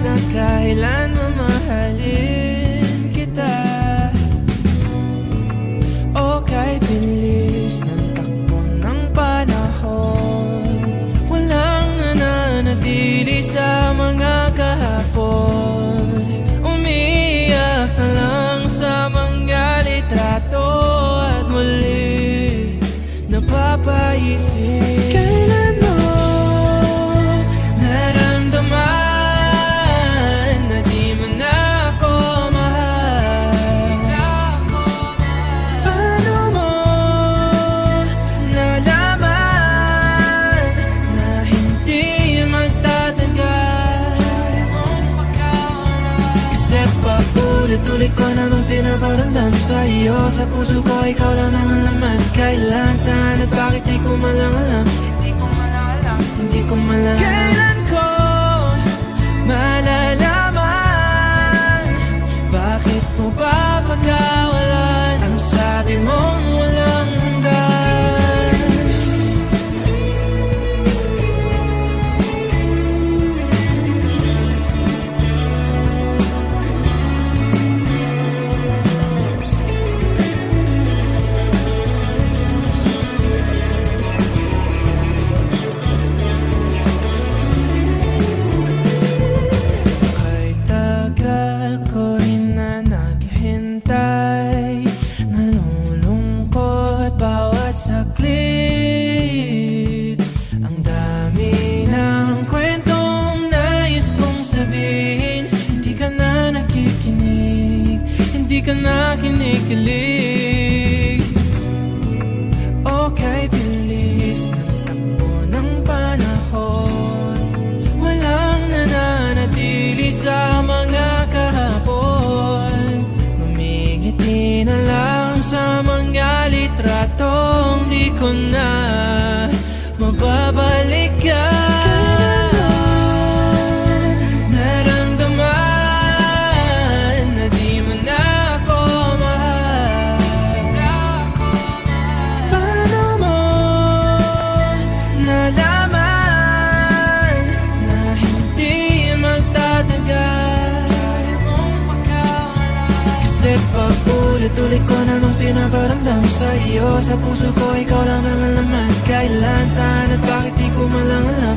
na kailan mamahalin kita. O kay bilis ng takbo ng panahon, walang nananatili sa mga kahapon. Umiiyak na lang sa mga litrato at muli napapaisip, kailan mo naramdaman na di mo na ako mahal? Paano mo nalaman na hindi magtatagal? Kasi paulit-ulit ko namang pinaparamdam sa iyo. Sa puso ko ikaw lamang ang laman. Kailan, saan at bakit di ko malang alam. Hindi ko malang kailan ko malalaman? Bakit mo ba pagkawalan ang sabi mong walang hanggan? Kay tagal ko rin na naghintay, nalulungkot bawat saglit. Ang dami ng kwentong nais kong sabihin, hindi ka na nakikinig, hindi ka na kinikilig. Okay, bilis ng takbo ng panahon, walang nananatili sa mga kahapon. Ngumingiti na lang sa mga litratong di ko na mababalikan. Naramdaman na di mo na ako mahal. Paano mo nalaman na hindi magtatagal? Kasi paulit-ulit ko namang pinaparamdam sa iyo. Sa puso ko ikaw lamang ang laman. Kailan, saan at bakit di ko malang alam.